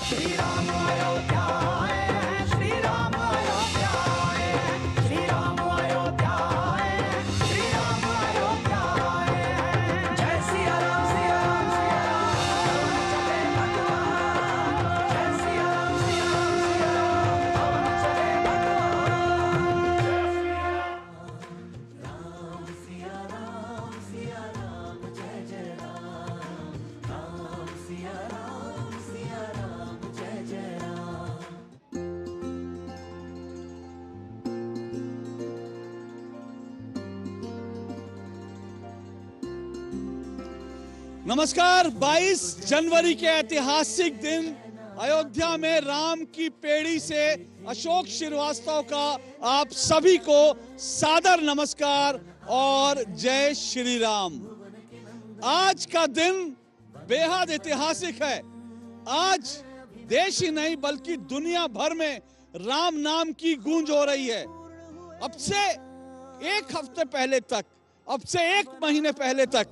श्री राम अयोध्या आए हैं, श्री राम अयोध्या आए हैं, श्री राम अयोध्या आए हैं, श्री राम अयोध्या आए हैं। जय सिया राम सिया राम सिया राम, चले भगवान। जय सिया राम सिया राम सिया राम, पवन चले भगवान। राम सिया राम सिया राम, जय जय राम। राम सिया राम जय जय राम। नमस्कार। 22 जनवरी के ऐतिहासिक दिन अयोध्या में राम की पेड़ी से अशोक श्रीवास्तव का आप सभी को सादर नमस्कार और जय श्री राम। आज का दिन बेहद ऐतिहासिक है। आज देश ही नहीं बल्कि दुनिया भर में राम नाम की गूंज हो रही है। अब से एक हफ्ते पहले तक, अब से एक महीने पहले तक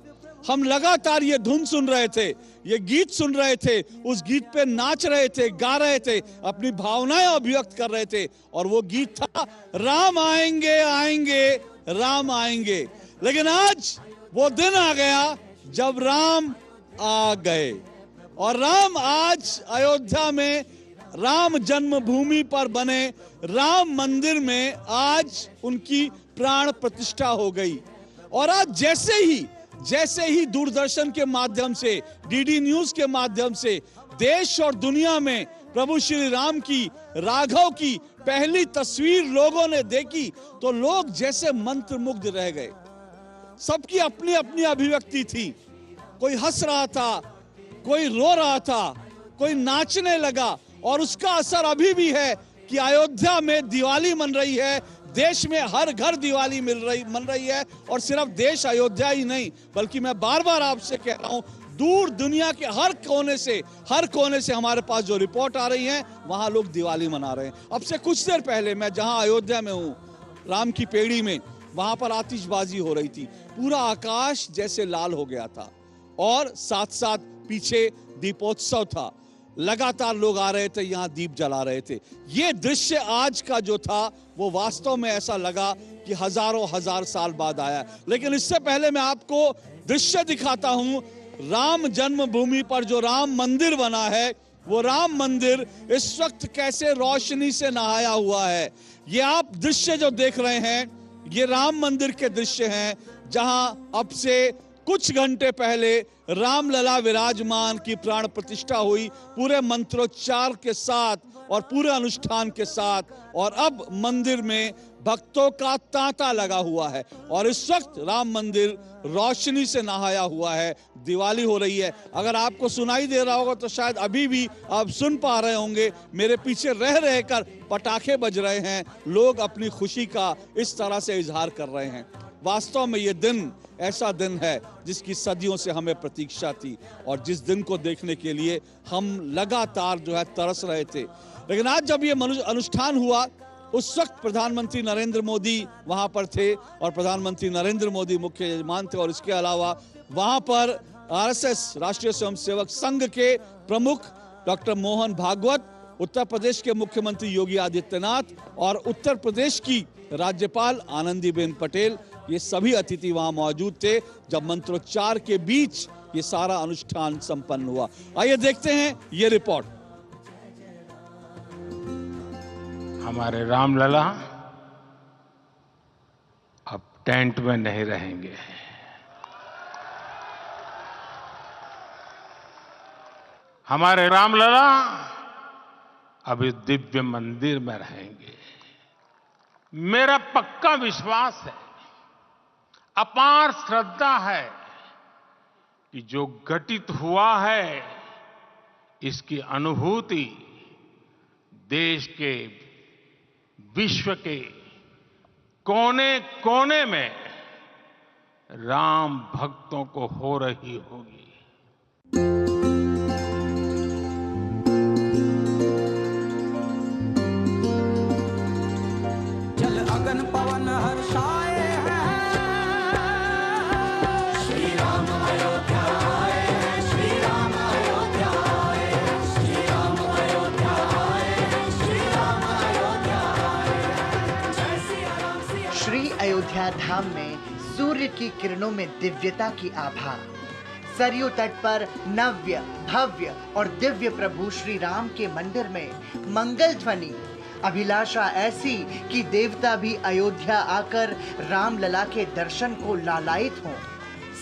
हम लगातार ये धुन सुन रहे थे, ये गीत सुन रहे थे, उस गीत पे नाच रहे थे, गा रहे थे, अपनी भावनाएं अभिव्यक्त कर रहे थे। और वो गीत था राम आएंगे आएंगे राम आएंगे। लेकिन आज वो दिन आ गया जब राम आ गए। और राम आज अयोध्या में राम जन्मभूमि पर बने राम मंदिर में आज उनकी प्राण प्रतिष्ठा हो गई। और आज जैसे ही दूरदर्शन के माध्यम से, डीडी न्यूज के माध्यम से देश और दुनिया में प्रभु श्री राम की, राघव की पहली तस्वीर लोगों ने देखी तो लोग जैसे मंत्रमुग्ध रह गए। सबकी अपनी अपनी अभिव्यक्ति थी। कोई हंस रहा था, कोई रो रहा था, कोई नाचने लगा। और उसका असर अभी भी है कि अयोध्या में दिवाली मन रही है। देश में हर घर दिवाली मन रही है। और सिर्फ देश अयोध्या ही नहीं, बल्कि मैं बार बार आपसे कह रहा हूं, दूर दुनिया के हर कोने से हमारे पास जो रिपोर्ट आ रही है, वहां लोग दिवाली मना रहे हैं। अब से कुछ देर पहले मैं जहां अयोध्या में हूं, राम की पेड़ी में, वहां पर आतिशबाजी हो रही थी। पूरा आकाश जैसे लाल हो गया था और साथ साथ पीछे दीपोत्सव था। लगातार लोग आ रहे थे, यहां दीप जला रहे थे। ये दृश्य आज का जो था वो वास्तव में ऐसा लगा कि हजारों हजार साल बाद आया। लेकिन इससे पहले मैं आपको दृश्य दिखाता हूं। राम जन्मभूमि पर जो राम मंदिर बना है, वो राम मंदिर इस वक्त कैसे रोशनी से नहाया हुआ है। ये आप दृश्य जो देख रहे हैं, ये राम मंदिर के दृश्य हैं, जहां अब से कुछ घंटे पहले रामलला विराजमान की प्राण प्रतिष्ठा हुई, पूरे मंत्रोच्चार के साथ और पूरे अनुष्ठान के साथ। और अब मंदिर में भक्तों का तांता लगा हुआ है और इस वक्त राम मंदिर रोशनी से नहाया हुआ है। दिवाली हो रही है। अगर आपको सुनाई दे रहा होगा तो शायद अभी भी आप सुन पा रहे होंगे, मेरे पीछे रह कर पटाखे बज रहे हैं। लोग अपनी खुशी का इस तरह से इजहार कर रहे हैं। वास्तव में ये दिन ऐसा दिन है जिसकी सदियों से हमें प्रतीक्षा थी और जिस दिन को देखने के लिए हम लगातार जो है तरस रहे थे। लेकिन आज जब ये अनुष्ठान हुआ, उस वक्त प्रधानमंत्री नरेंद्र मोदी वहां पर थे और प्रधानमंत्री नरेंद्र मोदी मुख्य यजमान थे। और इसके अलावा वहां पर आरएसएस, राष्ट्रीय स्वयंसेवक संघ के प्रमुख डॉक्टर मोहन भागवत, उत्तर प्रदेश के मुख्यमंत्री योगी आदित्यनाथ और उत्तर प्रदेश की राज्यपाल आनंदीबेन पटेल, ये सभी अतिथि वहां मौजूद थे जब मंत्रोच्चार के बीच ये सारा अनुष्ठान संपन्न हुआ। आइए देखते हैं ये रिपोर्ट। हमारे रामलला अब टेंट में नहीं रहेंगे। हमारे रामलला अब इस दिव्य मंदिर में रहेंगे। मेरा पक्का विश्वास है, अपार श्रद्धा है कि जो घटित हुआ है, इसकी अनुभूति देश के, विश्व के कोने कोने में राम भक्तों को हो रही होगी। जल अगन पवन हर्षाए हैं, श्री राम अयोध्या आए हैं, श्री राम अयोध्या आए हैं, श्री राम अयोध्या अयोध्या धाम में सूर्य की किरणों में दिव्यता की आभा। सरयू तट पर नव्य, भव्य और दिव्य प्रभु श्री राम के मंदिर में मंगल ध्वनि, अभिलाषा ऐसी कि देवता भी अयोध्या आकर रामलला के दर्शन को लालायित हों।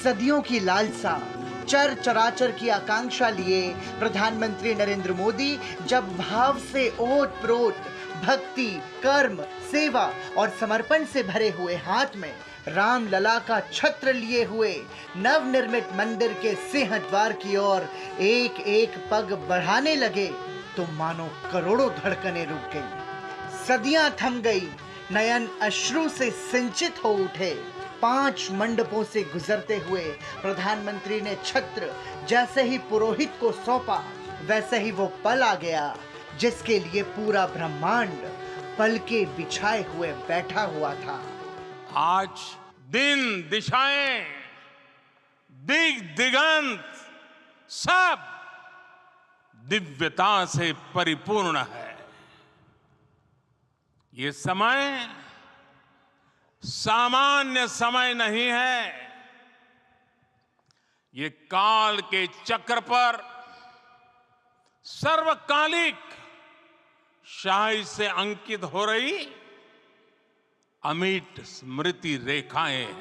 सदियों की लालसा, चर चराचर की आकांक्षा लिए प्रधानमंत्री नरेंद्र मोदी जब भाव से ओत प्रोत भक्ति, कर्म, सेवा और समर्पण से भरे हुए हाथ में रामलला का छत्र लिए हुए नवनिर्मित मंदिर के सिंह द्वार की ओर एक एक पग बढ़ाने लगे तो मानो करोड़ों धड़कनें रुक गई, सदियां थम गई, नयन अश्रु से सिंचित हो उठे। 5 मंडपों से गुजरते हुए प्रधानमंत्री ने छत्र जैसे ही पुरोहित को सौंपा, वैसे ही वो पल आ गया जिसके लिए पूरा ब्रह्मांड पलके बिछाए हुए बैठा हुआ था। आज दिन, दिशाएं, दिग दिगंत सब दिव्यता से परिपूर्ण है। ये समय सामान्य समय नहीं है। ये काल के चक्र पर सर्वकालिक शाही से अंकित हो रही अमिट स्मृति रेखाएं हैं।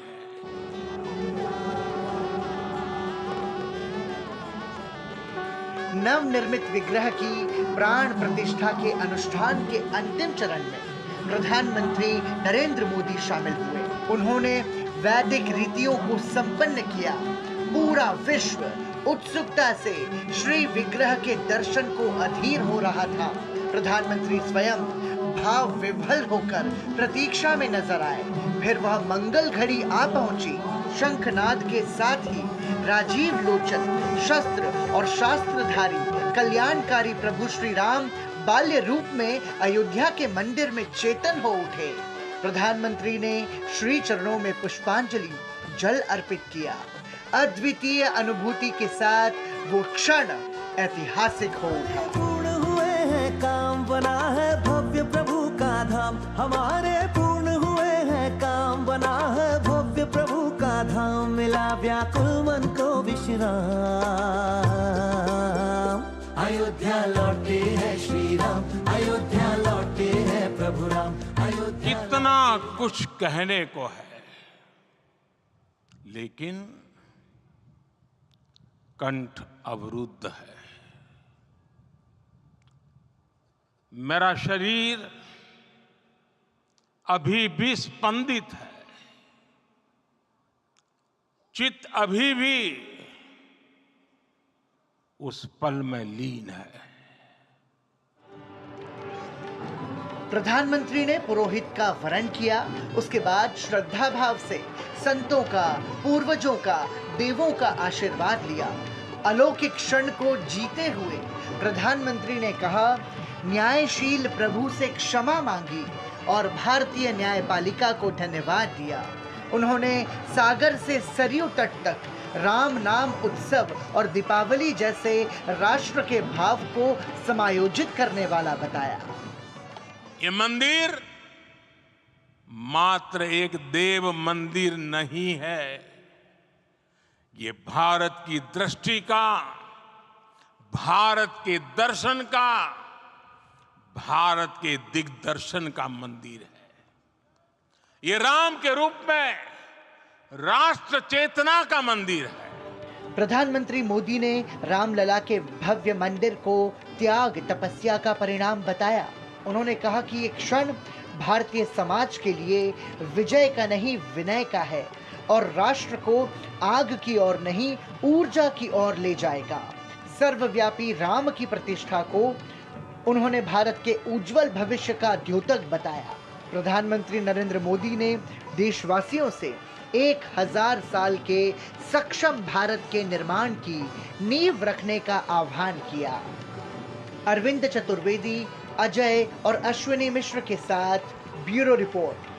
नवनिर्मित विग्रह की प्राण प्रतिष्ठा के अनुष्ठान के अंतिम चरण में प्रधानमंत्री नरेंद्र मोदी शामिल हुए। उन्होंने वैदिक रीतियों को संपन्न किया। पूरा विश्व उत्सुकता से श्री विग्रह के दर्शन को अधीर हो रहा था। प्रधानमंत्री स्वयं भाव विभल होकर प्रतीक्षा में नजर आए। फिर वह मंगल घड़ी आ पहुंची। शंखनाद के साथ ही राजीव लोचन, शस्त्र और शास्त्रधारी कल्याणकारी प्रभु श्री राम बाल्य रूप में अयोध्या के मंदिर में चेतन हो उठे। प्रधानमंत्री ने श्री चरणों में पुष्पांजलि जल अर्पित किया। अद्वितीय अनुभूति के साथ वो क्षण ऐतिहासिक हो उठा। पूर्ण हुए हैं काम, बना है भव्य प्रभु का धाम। हमारे पूर्ण हुए हैं काम, बना है भव्य प्रभु का धाम। मिला व्याकुल मन को विश्राम। अयोध्या लौटे हैं श्री राम, अयोध्या लौटे हैं प्रभु राम। कितना कुछ कहने को है, लेकिन कंठ अवरुद्ध है। मेरा शरीर अभी भी स्पंदित है, चित्त अभी भी उस पल में लीन है। प्रधानमंत्री ने पुरोहित का वरण किया। उसके बाद श्रद्धा भाव से संतों का, पूर्वजों का, देवों का आशीर्वाद लिया। अलौकिक क्षण को जीते हुए प्रधानमंत्री ने कहा, न्यायशील प्रभु से क्षमा मांगी और भारतीय न्यायपालिका को धन्यवाद दिया। उन्होंने सागर से सरयू तट तक राम नाम उत्सव और दीपावली जैसे राष्ट्र के भाव को समायोजित करने वाला बताया। ये मंदिर मात्र एक देव मंदिर नहीं है, ये भारत की दृष्टि का, भारत के दर्शन का, भारत के दिग्दर्शन का मंदिर है। ये राम के रूप में राष्ट्र चेतना का मंदिर है। प्रधानमंत्री मोदी ने रामलला के भव्य मंदिर को त्याग तपस्या का परिणाम बताया। उन्होंने कहा कि ये क्षण भारतीय समाज के लिए विजय का नहीं, विनय का है और राष्ट्र को आग की ओर नहीं, ऊर्जा की ओर ले जाएगा। सर्वव्यापी राम की प्रतिष्ठा को उन्होंने भारत के उज्जवल भविष्य का द्योतक बताया। प्रधानमंत्री नरेंद्र मोदी ने देशवासियों से 1000 साल के सक्षम भारत के निर्माण की नींव रखने का आह्वान किया। अरविंद चतुर्वेदी, अजय और अश्विनी मिश्र के साथ ब्यूरो रिपोर्ट।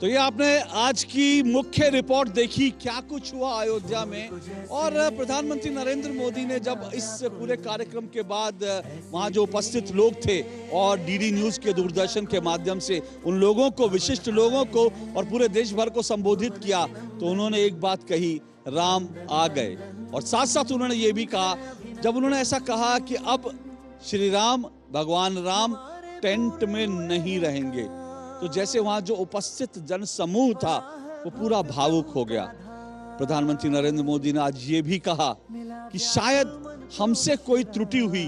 तो ये आपने आज की मुख्य रिपोर्ट देखी, क्या कुछ हुआ अयोध्या में। और प्रधानमंत्री नरेंद्र मोदी ने जब इस पूरे कार्यक्रम के बाद वहाँ जो उपस्थित लोग थे और डीडी न्यूज़ के, दूरदर्शन के माध्यम से उन लोगों को, विशिष्ट लोगों को और पूरे देश भर को संबोधित किया, तो उन्होंने एक बात कही, राम आ गए। और साथ साथ उन्होंने ये भी कहा, जब उन्होंने ऐसा कहा कि अब श्री राम, भगवान राम टेंट में नहीं रहेंगे, तो जैसे वहां जो उपस्थित जन समूह था वो पूरा भावुक हो गया। प्रधानमंत्री नरेंद्र मोदी ने आज ये भी कहा कि शायद हमसे कोई त्रुटि हुई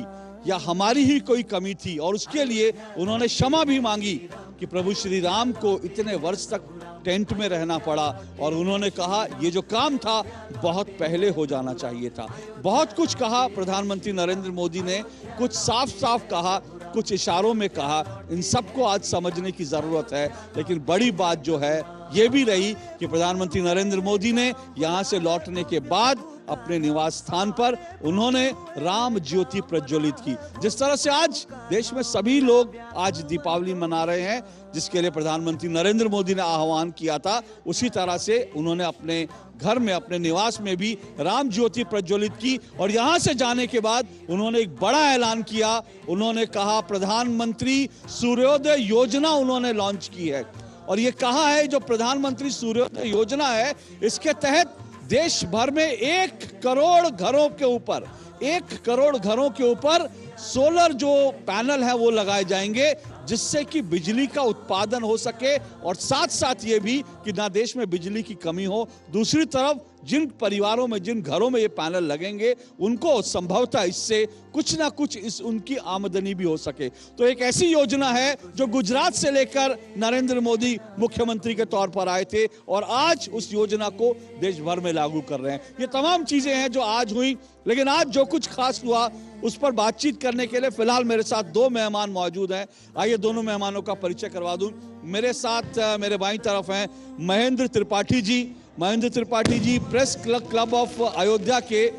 या हमारी ही कोई कमी थी, और उसके लिए उन्होंने क्षमा भी मांगी कि प्रभु श्री राम को इतने वर्ष तक टेंट में रहना पड़ा। और उन्होंने कहा ये जो काम था बहुत पहले हो जाना चाहिए था। बहुत कुछ कहा प्रधानमंत्री नरेंद्र मोदी ने, कुछ साफ साफ कहा, कुछ इशारों में कहा। इन सबको आज समझने की जरूरत है। लेकिन बड़ी बात जो है ये भी रही कि प्रधानमंत्री नरेंद्र मोदी ने यहाँ से लौटने के बाद अपने निवास स्थान पर उन्होंने राम ज्योति प्रज्वलित की। जिस तरह से आज देश में सभी लोग आज दीपावली मना रहे हैं, जिसके लिए प्रधानमंत्री नरेंद्र मोदी ने आह्वान किया था, उसी तरह से उन्होंने अपने घर में, अपने निवास में भी राम ज्योति प्रज्वलित की। और यहाँ से जाने के बाद उन्होंने एक बड़ा ऐलान किया। उन्होंने कहा प्रधानमंत्री सूर्योदय योजना उन्होंने लॉन्च की है। और ये कहा है जो प्रधानमंत्री सूर्योदय योजना है, इसके तहत देश भर में 1 करोड़ घरों के ऊपर, 1 करोड़ घरों के ऊपर सोलर जो पैनल है वो लगाए जाएंगे, जिससे कि बिजली का उत्पादन हो सके और साथ साथ ये भी कि ना देश में बिजली की कमी हो। दूसरी तरफ जिन परिवारों में, जिन घरों में ये पैनल लगेंगे, उनको संभवतः इससे कुछ ना कुछ इस उनकी आमदनी भी हो सके। तो एक ऐसी योजना है जो गुजरात से लेकर नरेंद्र मोदी मुख्यमंत्री के तौर पर आए थे और आज उस योजना को देश भर में लागू कर रहे हैं। ये तमाम चीजें हैं जो आज हुई। लेकिन आज जो कुछ खास हुआ उस पर बातचीत करने के लिए फिलहाल मेरे साथ 2 मेहमान मौजूद हैं। आइए दोनों मेहमानों का परिचय करवा दूं। मेरे साथ मेरे बाईं तरफ हैं Mahendra Tripathi ji. Mahendra Tripathi ji press club of Ayodhya के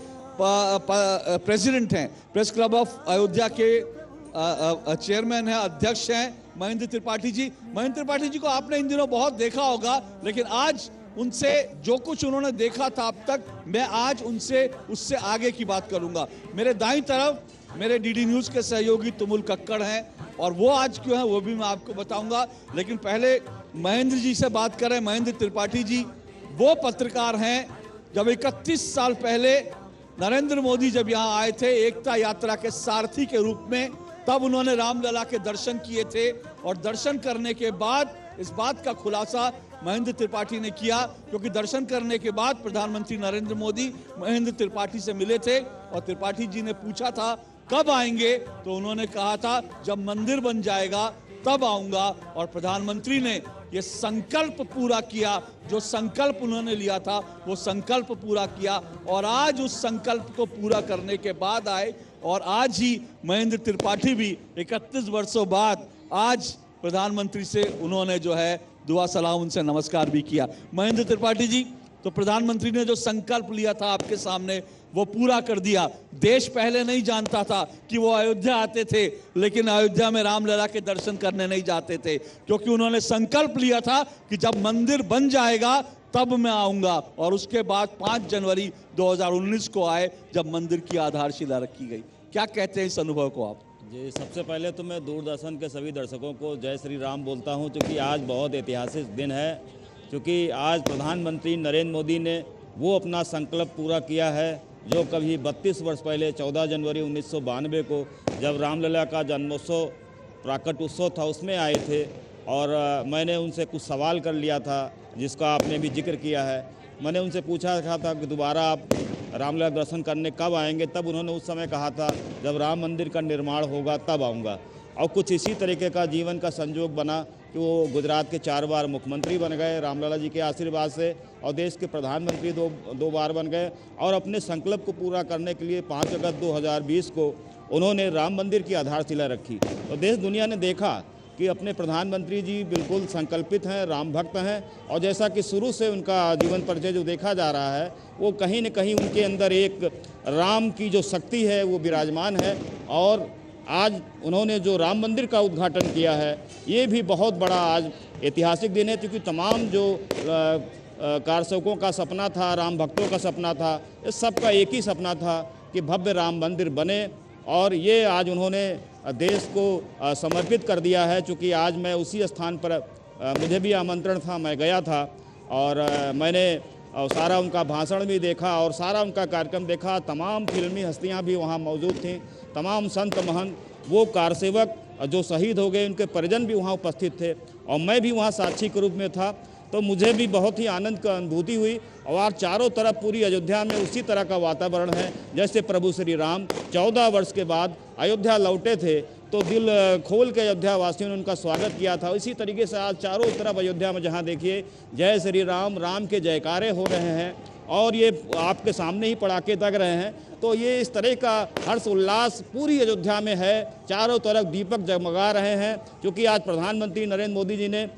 प्रेसिडेंट हैं, प्रेस क्लब ऑफ अयोध्या के चेयरमैन हैं, अध्यक्ष हैं महेंद्र त्रिपाठी जी। महेंद्र त्रिपाठी जी को आपने इन दिनों बहुत देखा होगा, लेकिन आज उनसे जो कुछ उन्होंने देखा था अब तक, मैं आज उनसे उससे आगे की बात करूंगा। मेरे दाईं तरफ मेरे डीडी न्यूज़ के सहयोगी तुमुल कक्कड़ हैं और वो आज क्यों हैं वो भी मैं आपको बताऊंगा। लेकिन पहले महेंद्र जी से बात करें। महेंद्र त्रिपाठी जी वो पत्रकार हैं जब 31 साल पहले नरेंद्र मोदी जब यहाँ आए थे एकता यात्रा के सारथी के रूप में, तब उन्होंने रामलला के दर्शन किए थे और दर्शन करने के बाद इस बात का खुलासा महेंद्र त्रिपाठी ने किया, क्योंकि दर्शन करने के बाद प्रधानमंत्री नरेंद्र मोदी महेंद्र त्रिपाठी से मिले थे और त्रिपाठी जी ने पूछा था कब आएंगे, तो उन्होंने कहा था जब मंदिर बन जाएगा तब आऊंगा। और प्रधानमंत्री ने ये संकल्प पूरा किया, जो संकल्प उन्होंने लिया था वो संकल्प पूरा किया और आज उस संकल्प को पूरा करने के बाद आए। और आज ही महेंद्र त्रिपाठी भी 31 वर्षों बाद आज प्रधानमंत्री से उन्होंने जो है दुआ सलाम, उनसे नमस्कार भी किया। महेंद्र त्रिपाठी जी, तो प्रधानमंत्री ने जो संकल्प लिया था आपके सामने वो पूरा कर दिया। देश पहले नहीं जानता था कि वो अयोध्या आते थे, लेकिन अयोध्या में रामलला के दर्शन करने नहीं जाते थे, क्योंकि उन्होंने संकल्प लिया था कि जब मंदिर बन जाएगा तब मैं आऊंगा। और उसके बाद 5 जनवरी 2019 को आए जब मंदिर की आधारशिला रखी गई। क्या कहते हैं इस अनुभव को आप? जी, सबसे पहले तो मैं दूरदर्शन के सभी दर्शकों को जय श्री राम बोलता हूं, क्योंकि आज बहुत ऐतिहासिक दिन है। क्योंकि आज प्रधानमंत्री नरेंद्र मोदी ने वो अपना संकल्प पूरा किया है जो कभी 32 वर्ष पहले 14 जनवरी 1992 को जब रामलला का जन्मोत्सव प्राकट उत्सव था उसमें आए थे। और मैंने उनसे कुछ सवाल कर लिया था जिसका आपने भी जिक्र किया है। मैंने उनसे पूछा था कि दोबारा आप रामलला दर्शन करने कब आएंगे, तब उन्होंने उस समय कहा था जब राम मंदिर का निर्माण होगा तब आऊँगा। और कुछ इसी तरीके का जीवन का संयोग बना कि वो गुजरात के 4 बार मुख्यमंत्री बन गए रामलला जी के आशीर्वाद से, और देश के प्रधानमंत्री दो बार बन गए। और अपने संकल्प को पूरा करने के लिए 5 अगस्त 2020 को उन्होंने राम मंदिर की आधारशिला रखी। तो देश दुनिया ने देखा कि अपने प्रधानमंत्री जी बिल्कुल संकल्पित हैं, राम भक्त हैं। और जैसा कि शुरू से उनका जीवन परिचय जो देखा जा रहा है, वो कहीं न कहीं उनके अंदर एक राम की जो शक्ति है वो विराजमान है। और आज उन्होंने जो राम मंदिर का उद्घाटन किया है, ये भी बहुत बड़ा आज ऐतिहासिक दिन है, क्योंकि तमाम जो कारसेवकों का सपना था, राम भक्तों का सपना था, इस सब का एक ही सपना था कि भव्य राम मंदिर बने, और ये आज उन्होंने देश को समर्पित कर दिया है। चूँकि आज मैं उसी स्थान पर मुझे भी आमंत्रण था, मैं गया था और मैंने सारा उनका भाषण भी देखा और सारा उनका कार्यक्रम देखा। तमाम फिल्मी हस्तियां भी वहां मौजूद थीं, तमाम संत महंत, वो कारसेवक जो शहीद हो गए उनके परिजन भी वहां उपस्थित थे और मैं भी वहां साक्षी के रूप में था। तो मुझे भी बहुत ही आनंद का अनुभूति हुई। और चारों तरफ पूरी अयोध्या में उसी तरह का वातावरण है जैसे प्रभु श्री राम 14 वर्ष के बाद अयोध्या लौटे थे, तो दिल खोल के अयोध्या वासियों ने उनका स्वागत किया था। इसी तरीके से आज चारों तरफ अयोध्या में जहां देखिए जय श्री राम, राम के जयकारे हो रहे हैं और ये आपके सामने ही पटाखे दग रहे हैं। तो ये इस तरह का हर्ष उल्लास पूरी अयोध्या में है, चारों तरफ दीपक जगमगा रहे हैं। क्योंकि आज प्रधानमंत्री नरेंद्र मोदी जी ने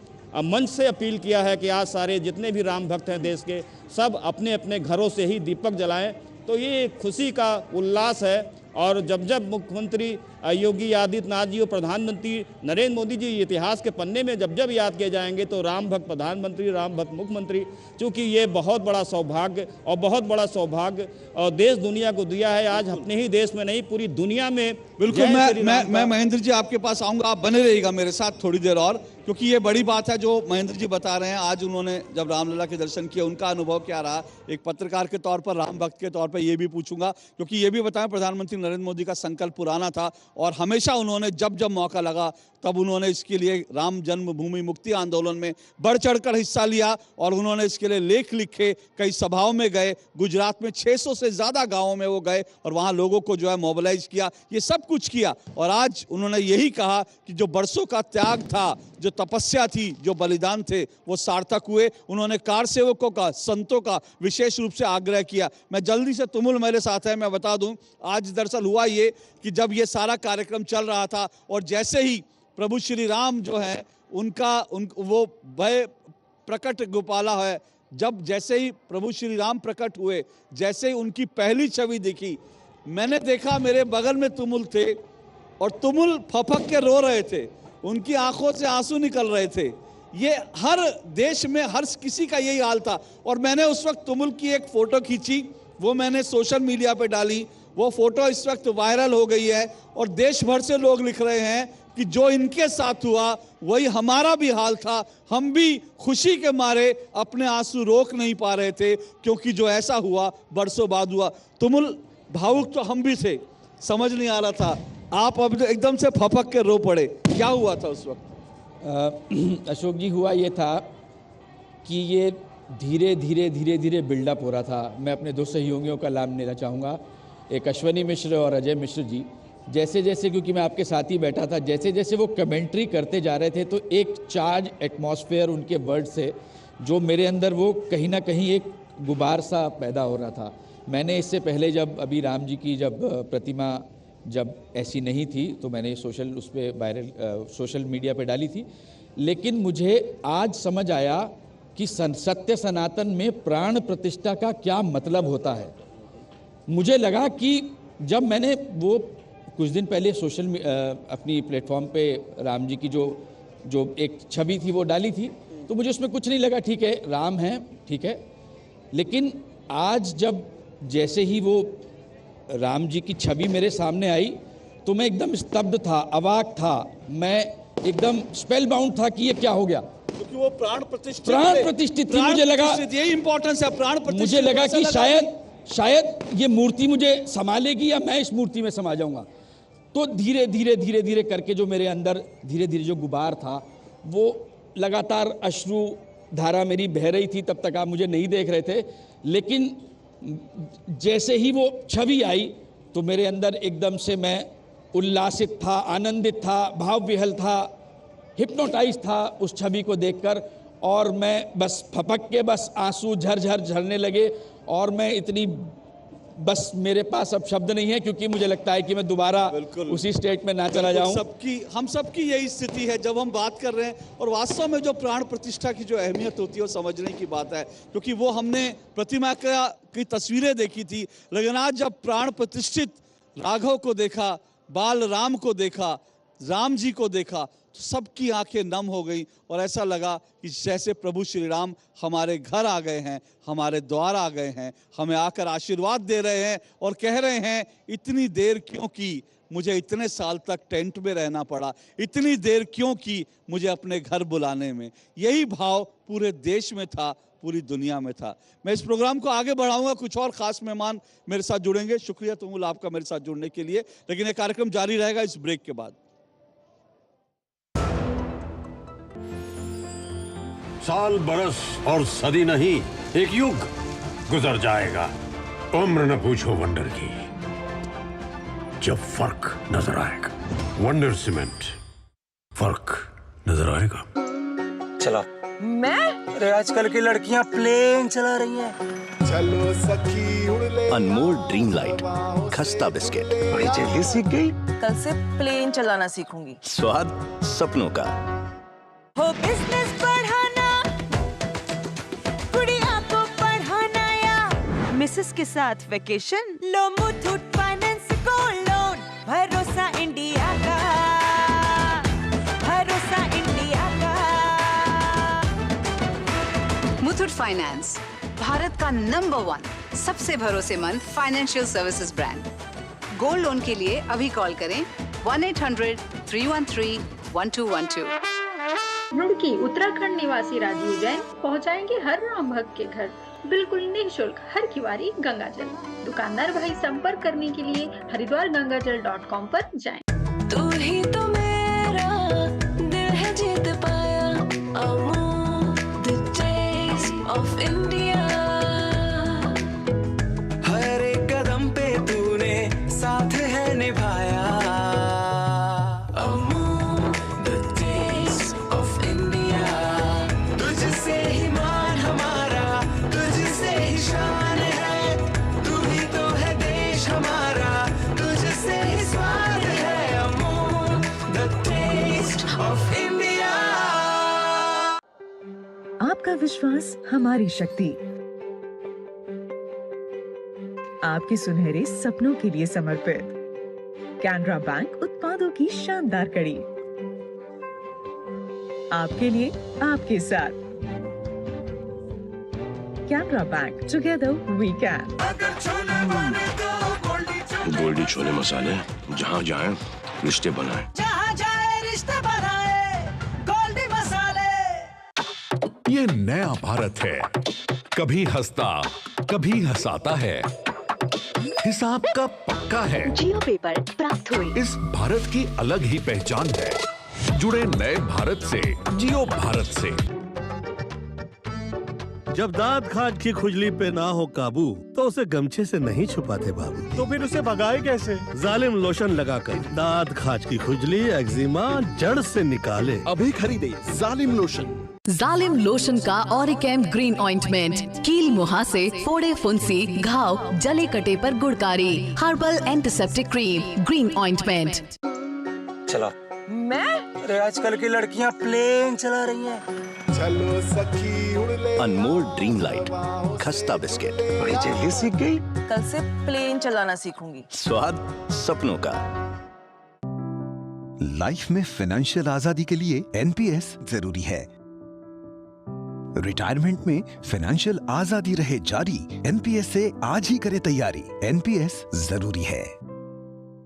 मंच से अपील किया है कि आज सारे जितने भी राम भक्त हैं देश के, सब अपने अपने घरों से ही दीपक जलाएं। तो ये खुशी का उल्लास है। और जब जब मुख्यमंत्री योगी आदित्यनाथ जी और प्रधानमंत्री नरेंद्र मोदी जी इतिहास के पन्ने में जब जब याद किए जाएंगे तो राम भक्त प्रधानमंत्री, राम भक्त मुख्यमंत्री, चूँकि ये बहुत बड़ा सौभाग्य और बहुत बड़ा सौभाग्य और देश दुनिया को दिया है। आज अपने ही देश में नहीं, पूरी दुनिया में। बिल्कुल, मैं महेंद्र जी आपके पास आऊंगा, आप बने रहिएगा मेरे साथ थोड़ी देर और, क्योंकि ये बड़ी बात है जो महेंद्र जी बता रहे हैं। आज उन्होंने जब रामलला के दर्शन किए, उनका अनुभव क्या रहा, एक पत्रकार के तौर पर, राम भक्त के तौर पर ये भी पूछूंगा। क्योंकि ये भी बताएं, प्रधानमंत्री नरेंद्र मोदी का संकल्प पुराना था और हमेशा उन्होंने जब जब मौका लगा तब उन्होंने इसके लिए राम जन्मभूमि मुक्ति आंदोलन में बढ़ चढ़कर हिस्सा लिया और उन्होंने इसके लिए लेख लिखे, कई सभाओं में गए, गुजरात में 600 से ज़्यादा गाँवों में वो गए और वहाँ लोगों को जो है मोबिलाइज किया, ये सब कुछ किया। और आज उन्होंने यही कहा कि जो बरसों का त्याग था, जो तपस्या थी, जो बलिदान थे, वो सार्थक हुए। उन्होंने कारसेवकों का, संतों का विशेष रूप से आग्रह किया। मैं जल्दी से, तुमुल मेरे साथ है, मैं बता दूं, आज दरअसल हुआ ये कि जब ये सारा कार्यक्रम चल रहा था और जैसे ही प्रभु श्री राम जो है वो भय प्रकट गोपाला है, जब जैसे ही प्रभु श्री राम प्रकट हुए, जैसे ही उनकी पहली छवि दिखी, मैंने देखा मेरे बगल में तुमुल थे और तुमुल फपक के रो रहे थे, उनकी आंखों से आंसू निकल रहे थे। ये हर देश में हर किसी का यही हाल था। और मैंने उस वक्त तुमुल की एक फ़ोटो खींची, वो मैंने सोशल मीडिया पे डाली। वो फ़ोटो इस वक्त वायरल हो गई है और देश भर से लोग लिख रहे हैं कि जो इनके साथ हुआ वही हमारा भी हाल था, हम भी खुशी के मारे अपने आंसू रोक नहीं पा रहे थे, क्योंकि जो ऐसा हुआ बरसों बाद हुआ। तुमुल, भावुक तो हम भी थे, समझ नहीं आ रहा था, आप अब एकदम से फपक के रो पड़े, क्या हुआ था उस वक्त? अशोक जी, हुआ ये था कि ये धीरे धीरे बिल्डअप हो रहा था। मैं अपने दो सहयोगियों का नाम लेना चाहूँगा, एक अश्वनी मिश्र और अजय मिश्र जी। जैसे जैसे, क्योंकि मैं आपके साथ ही बैठा था, जैसे जैसे वो कमेंट्री करते जा रहे थे तो एक चार्ज एटमॉस्फेयर उनके वर्ड से जो मेरे अंदर वो कहीं ना कहीं एक गुबार सा पैदा हो रहा था। मैंने इससे पहले जब अभी राम जी की जब प्रतिमा जब ऐसी नहीं थी तो मैंने उस पर वायरल सोशल मीडिया पे डाली थी। लेकिन मुझे आज समझ आया कि सत्य सनातन में प्राण प्रतिष्ठा का क्या मतलब होता है। मुझे लगा कि जब मैंने वो कुछ दिन पहले अपनी प्लेटफॉर्म पे राम जी की जो एक छवि थी वो डाली थी, तो मुझे उसमें कुछ नहीं लगा, ठीक है राम हैं, ठीक है। लेकिन आज जब जैसे ही वो राम जी की छवि मेरे सामने आई तो मैं एकदम स्तब्ध था, अवाक था, मैं एकदम स्पेल बाउंड था कि ये क्या हो गया, क्योंकि वो प्राण प्रतिष्ठित थी। मुझे लगा यही इंपॉर्टेंस है, प्राण प्रतिष्ठित। मुझे लगा कि शायद ये मूर्ति मुझे संभालेगी या मैं इस मूर्ति में समा जाऊंगा। तो धीरे धीरे करके जो मेरे अंदर धीरे धीरे जो गुबार था, वो लगातार अश्रु धारा मेरी बह रही थी। तब तक आप मुझे नहीं देख रहे थे, लेकिन जैसे ही वो छवि आई तो मेरे अंदर एकदम से मैं उल्लासित था, आनंदित था, भाव विहल था, हिप्नोटाइज था उस छवि को देखकर। और मैं बस फपक के बस आंसू झरझर झरने लगे और मैं इतनी, बस मेरे पास अब शब्द नहीं है, क्योंकि मुझे लगता है कि मैं दोबारा उसी स्टेट में ना चला जाऊं। हम सबकी यही स्थिति है जब हम बात कर रहे हैं। और वास्तव में जो प्राण प्रतिष्ठा की जो अहमियत होती है वो समझने की बात है, क्योंकि वो हमने प्रतिमा की तस्वीरें देखी थी, लेकिन आज जब प्राण प्रतिष्ठित राघव को देखा, बाल राम को देखा, राम जी को देखा, तो सबकी आंखें नम हो गई और ऐसा लगा कि जैसे प्रभु श्री राम हमारे घर आ गए हैं, हमारे द्वार आ गए हैं, हमें आकर आशीर्वाद दे रहे हैं और कह रहे हैं इतनी देर क्यों की, मुझे इतने साल तक टेंट में रहना पड़ा, इतनी देर क्यों की मुझे अपने घर बुलाने में। यही भाव पूरे देश में था, पूरी दुनिया में था। मैं इस प्रोग्राम को आगे बढ़ाऊंगा, कुछ और खास मेहमान मेरे साथ जुड़ेंगे। शुक्रिया तुमुल आपका मेरे साथ जुड़ने के लिए, लेकिन ये कार्यक्रम जारी रहेगा इस ब्रेक के बाद। साल बरस और सदी नहीं, एक युग गुजर जाएगा, उम्र न पूछो वंडर की, जब फर्क नजर आएगा। वंडर सीमेंट, फर्क नजर आएगा। चलो। मैं? अरे आजकल की लड़कियां प्लेन चला रही हैं। चलो सखी उड़ ले। अनमोल ड्रीम लाइट खस्ता बिस्किट। बड़ी जल्दी सीख गई। कल से प्लेन चलाना सीखूंगी। स्वाद सपनों का। हो बिजनेस बढ़ाना, गुड़िया को पढ़ाना या मिसेस के साथ वेकेशन, लो मुथूट फाइनेंस गोल्ड लोन। भरोसा इंडिया का, भरोसा इंडिया का। मुथूट फाइनेंस, भारत का नंबर 1 सबसे भरोसेमंद financial services brand. Gold loan के लिए अभी कॉल करें 1-800-313-1212। रुड़की उत्तराखंड निवासी राजीव जैन पहुंचाएंगे हर राम भक्त के घर बिल्कुल निःशुल्क हर किवारी गंगाजल। दुकानदार भाई संपर्क करने के लिए हरिद्वारगंगाजल.com पर जाएं। तू ही तो मेरा दिल है जीत पाया, Amul the taste of India. हर एक कदम पे तूने साथ है निभाया, Amul the taste of India. तुझसे ही मान हमारा, तुझसे ही शान है, तू ही तो है देश हमारा, तुझसे ही स्वाद है, Amul the taste of India. आपका विश्वास हमारी शक्ति, आपके सुनहरे सपनों के लिए समर्पित कैनरा बैंक उत्पादों की शानदार कड़ी, आपके लिए आपके साथ। Canara bank, together we can. Goldiee छोले मसाले, जहाँ जाए रिश्ते बनाए, जहाँ जाए रिश्ते बनाए, गोल्डी मसाले। ये नया भारत है, कभी हंसता कभी हंसाता है, हिसाब का पक्का है। जियो पेपर प्राप्त हुई। इस भारत की अलग ही पहचान है, जुड़े नए भारत से, जियो भारत से। जब दांत खाज की खुजली पे ना हो काबू तो उसे गमछे से नहीं छुपाते बाबू, तो फिर उसे भगाए कैसे? जालिम लोशन लगाकर दांत खाज की खुजली, एक्जिमा जड़ से निकाले। अभी खरीदे जालिम लोशन। जालिम लोशन का ऑरिकेम ग्रीन ऑइंटमेंट, कील मुहासे, फोड़े फुंसी, घाव, जले कटे पर गुड़कारी, herbal antiseptic cream, green ointment. चलो। मैं? अरे आजकल की लड़कियां प्लेन चला रही हैं। चलो सखी उड़ ले। अनमोल ड्रीम लाइट खस्ता बिस्किट। बड़ी जल्दी सीख गई। कल से प्लेन चलाना सीखूंगी। स्वाद सपनों का। लाइफ में फाइनेंशियल आजादी के लिए एनपीएस जरूरी है। रिटायरमेंट में फाइनेंशियल आजादी रहे जारी, एनपीएस से आज ही करे तैयारी। एनपीएस जरूरी है।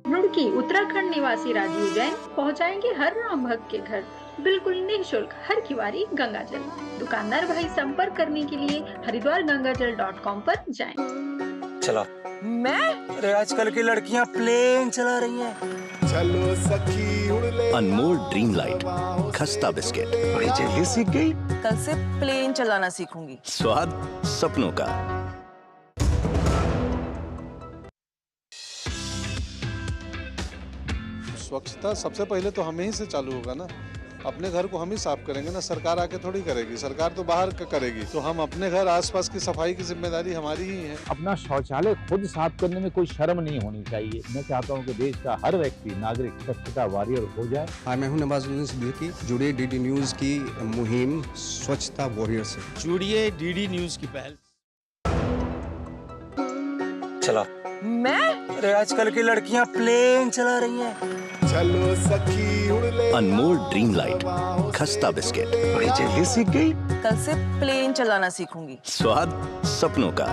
रुड़की उत्तराखंड निवासी राजीव जैन पहुंचाएंगे हर राम भक्त के घर बिल्कुल निःशुल्क हर किवारी गंगाजल। दुकानदार भाई संपर्क करने के लिए हरिद्वारगंगाजल.com पर जाएं। चलो। मैं? अरे आजकल की लड़कियां प्लेन चला रही हैं। चलो सखी उड़ ले। अनमोल ड्रीम लाइट खस्ता बिस्किट। बड़ी जल्दी सीख गई। कल से प्लेन चलाना सीखूंगी। स्वाद सपनों का। स्वच्छता सबसे पहले तो हमें ही से चालू होगा ना। अपने घर को हम ही साफ करेंगे ना, सरकार आके थोड़ी करेगी। सरकार तो बाहर करेगी, तो हम अपने घर आसपास की सफाई की जिम्मेदारी हमारी ही है। अपना शौचालय खुद साफ करने में कोई शर्म नहीं होनी चाहिए। मैं चाहता हूं कि देश का हर व्यक्ति नागरिक स्वच्छता वॉरियर हो जाए। हाय, मैं हूं नवाजुद्दीन सिद्दीकी। जुड़िए डीडी न्यूज की मुहिम स्वच्छता वॉरियर से। जुड़िए डीडी न्यूज की पहल। चलो। मैं? अरे आजकल की लड़कियां प्लेन चला रही हैं। चलो सखी उड़ ले अनमोल ड्रीम लाइट खस्ता बिस्किट। बड़ी जल्दी सीख गई। कल से प्लेन चलाना सीखूंगी। स्वाद सपनों का।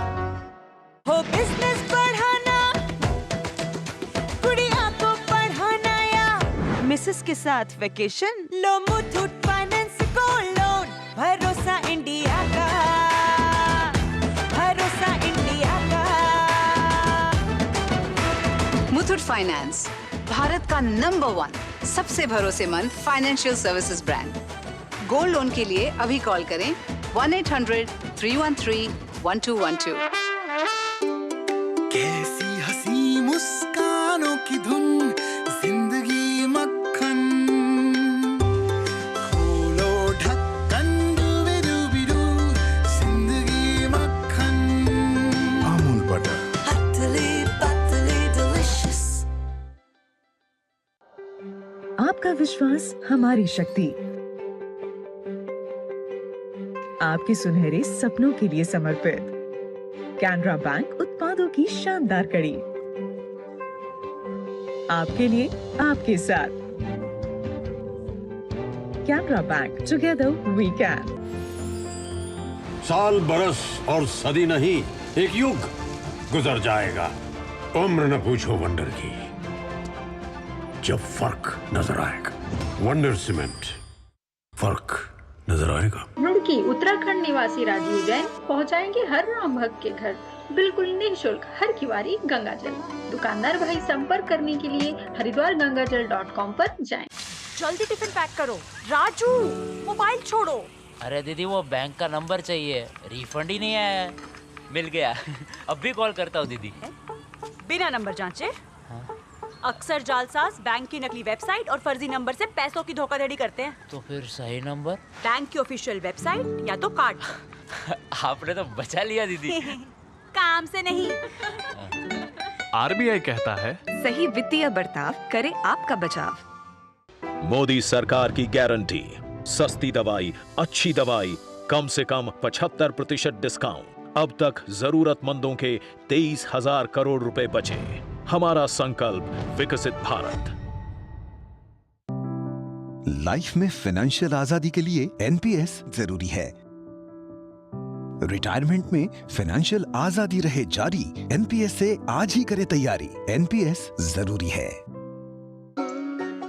हो बिजनेस बढ़ाना, गुड़िया को पढ़ाना या मिसेस के साथ वेकेशन, लो मुथूट फाइनेंस गोल्ड लोन। भरोसा इंडिया का, भरोसा इंडिया का। मुथूट फाइनेंस, भारत का नंबर 1 सबसे भरोसेमंद financial services brand. Gold loan के लिए अभी कॉल करें 1-800-313-1212। कैसी हंसी मुस्कानों की धुन, जिंदगी मक्खन। खोलो ढक्कन, डूबी-डूबी-डू, जिंदगी मक्खन। अमूल बटर। पतली डिलिशियस। आपका विश्वास हमारी शक्ति। आपके सुनहरे सपनों के लिए समर्पित कैनरा बैंक उत्पादों की शानदार कड़ी। आपके लिए, आपके साथ। Canara bank, together we can. साल बरस और सदी नहीं, एक युग गुजर जाएगा। उम्र न पूछो वंडर की, जब फर्क नजर आएगा। वंडर सीमेंट, फर्क नजर आएगा। रुड़की उत्तराखंड निवासी राजीव जैन पहुंचाएंगे हर राम भक्त के घर बिल्कुल निःशुल्क हर किवारी गंगा जल। दुकानदार भाई संपर्क करने के लिए हरिद्वारगंगाजल.com पर जाएं। जल्दी टिफिन पैक करो। राजू, मोबाइल छोड़ो। अरे दीदी वो बैंक का नंबर चाहिए, रिफंड ही नहीं आया है। मिल गया। अब भी कॉल करता हूँ दीदी। बिना नंबर जांचे? अक्सर जालसाज बैंक की नकली वेबसाइट और फर्जी नंबर से पैसों की धोखाधड़ी करते हैं। तो फिर सही नंबर? बैंक की ऑफिशियल वेबसाइट या तो कार्ड पर। आपने तो बचा लिया दीदी। काम से नहीं। आरबीआई कहता है, सही वित्तीय बर्ताव करे आपका बचाव। मोदी सरकार की गारंटी, सस्ती दवाई, अच्छी दवाई, कम से कम 75% डिस्काउंट। अब तक जरूरतमंदों के 23,000 करोड़ रुपए बचे। हमारा संकल्प विकसित भारत। लाइफ में फाइनेंशियल आजादी के लिए एनपीएस जरूरी है। रिटायरमेंट में फाइनेंशियल आजादी रहे जारी, एनपीएस से आज ही करे तैयारी। एनपीएस जरूरी है।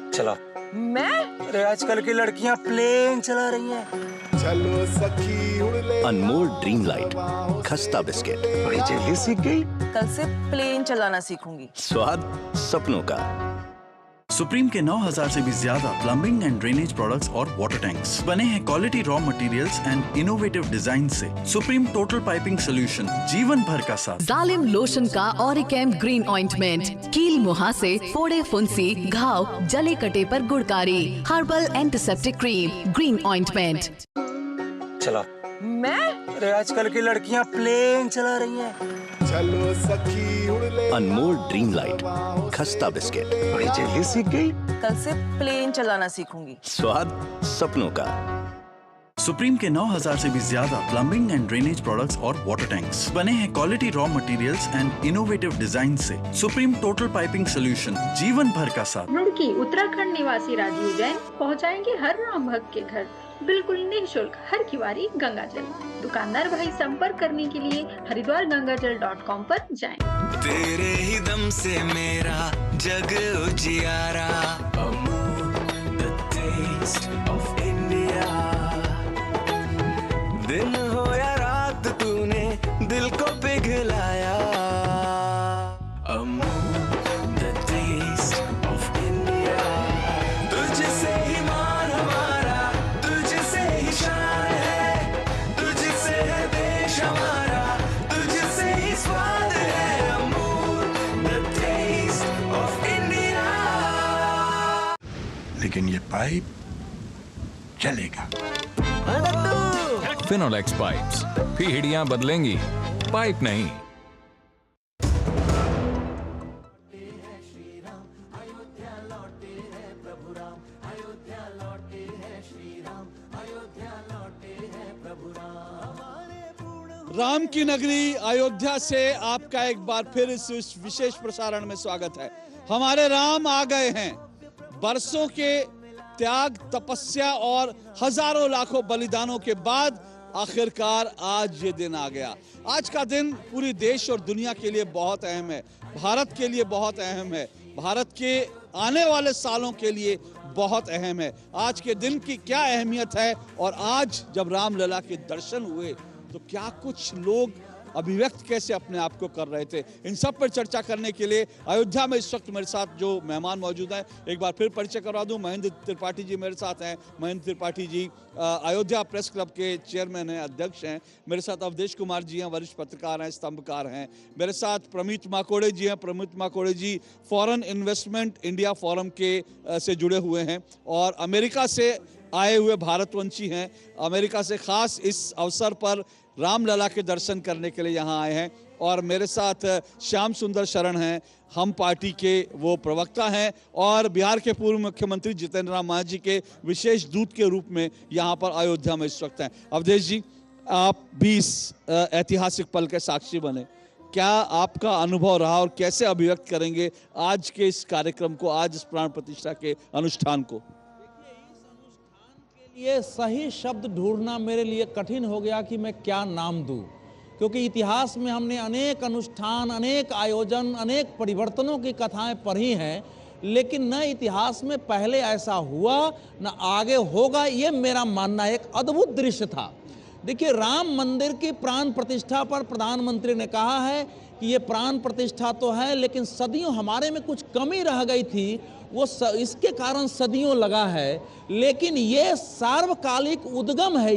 चला। मैं? अरे आजकल की लड़कियां प्लेन चला रही हैं। चलो सखी उड़ ले अनमोल ड्रीम लाइट खस्ता बिस्किट। बड़ी जल्दी सीख गई। कल से प्लेन चलाना सीखूंगी। स्वाद सपनों का। सुप्रीम के 9,000 से भी ज्यादा प्लम्बिंग एंड ड्रेनेज प्रोडक्ट्स और वाटर टैंक्स बने हैं quality raw materials and innovative design से। सुप्रीम टोटल पाइपिंग सोल्यूशन, जीवन भर का साथ। जालिम लोशन का ऑरिकैम ग्रीन ऑइंटमेंट, कील मुहासे, फोड़े फुंसी, घाव, जले कटे पर गुड़कारी। Herbal antiseptic cream, green ointment. चला। मैं? अरे आजकल की लड़कियां प्लेन चला रही हैं। चलो सखी उड़ ले अनमोल ड्रीम लाइट खस्ता बिस्किट। बड़ी जल्दी सीख गई। कल से प्लेन चलाना सीखूंगी। स्वाद सपनों का। सुप्रीम के 9,000 से भी ज्यादा प्लम्बिंग एंड ड्रेनेज प्रोडक्ट्स और वाटर टैंक्स बने हैं quality raw materials and innovative design से। सुप्रीम टोटल पाइपिंग सोल्यूशन, जीवन भर का साथ। रुड़की उत्तराखंड निवासी राजीव जैन पहुंचाएंगे हर राम भक्त के घर बिल्कुल निःशुल्क हर किवारी गंगा जल। दुकानदार भाई संपर्क करने के लिए हरिद्वारगंगाजल.com पर जाएं। तेरे ही दम से मेरा जग उजियारा। The taste of India। दिन हो या रात तूने दिल को पिघलाया। The taste of India। तुझसे ही मान हमारा, तुझसे ही शान है, तुझसे है देश हमारा, तुझसे ही स्वाद है। Amul the taste of India। लेकिन ये पाइप चलेगा। फिनोलेक्स पाइप्स, पीढ़ियां बदलेंगी, पाइप नहीं। राम की नगरी अयोध्या से आपका एक बार फिर इस विशेष प्रसारण में स्वागत है। हमारे राम आ गए हैं। बरसों के त्याग, तपस्या और हजारों लाखों बलिदानों के बाद आखिरकार आज ये दिन आ गया। आज का दिन पूरी देश और दुनिया के लिए बहुत अहम है, भारत के लिए बहुत अहम है, भारत के आने वाले सालों के लिए बहुत अहम है। आज के दिन की क्या अहमियत है और आज जब रामलला के दर्शन हुए तो क्या कुछ लोग अभिव्यक्त कैसे अपने आप को कर रहे थे, इन सब पर चर्चा करने के लिए अयोध्या में इस वक्त मेरे साथ जो मेहमान मौजूद हैं, एक बार फिर परिचय करवा दूं। महेंद्र त्रिपाठी जी मेरे साथ हैं। महेंद्र त्रिपाठी जी अयोध्या प्रेस क्लब के चेयरमैन हैं, अध्यक्ष हैं। मेरे साथ अवधेश कुमार जी हैं, वरिष्ठ पत्रकार हैं, स्तंभकार हैं। मेरे साथ प्रमित माकोड़े जी हैं। प्रमित माकोड़े जी फॉरेन इन्वेस्टमेंट इंडिया फोरम के से जुड़े हुए हैं और अमेरिका से आए हुए भारतवंशी हैं। अमेरिका से खास इस अवसर पर रामलला के दर्शन करने के लिए यहाँ आए हैं। और मेरे साथ श्याम सुंदर शरण हैं, हम पार्टी के वो प्रवक्ता हैं और बिहार के पूर्व मुख्यमंत्री जितेंद्र राम मांझी के विशेष दूत के रूप में यहाँ पर अयोध्या में इस वक्त हैं। अवधेश जी, आप भी इस ऐतिहासिक पल के साक्षी बने, क्या आपका अनुभव रहा और कैसे अभिव्यक्त करेंगे आज के इस कार्यक्रम को, आज इस प्राण प्रतिष्ठा के अनुष्ठान को? ये सही शब्द ढूंढना मेरे लिए कठिन हो गया कि मैं क्या नाम दूं, क्योंकि इतिहास में हमने अनेक अनुष्ठान, अनेक आयोजन, अनेक परिवर्तनों की कथाएं पढ़ी हैं, लेकिन न इतिहास में पहले ऐसा हुआ न आगे होगा, ये मेरा मानना एक अद्भुत दृश्य था। देखिए, राम मंदिर की प्राण प्रतिष्ठा पर प्रधानमंत्री ने कहा है कि ये प्राण प्रतिष्ठा तो है, लेकिन सदियों हमारे में कुछ कमी रह गई थी, वो इसके कारण सदियों लगा है। लेकिन ये सार्वकालिक उद्गम है,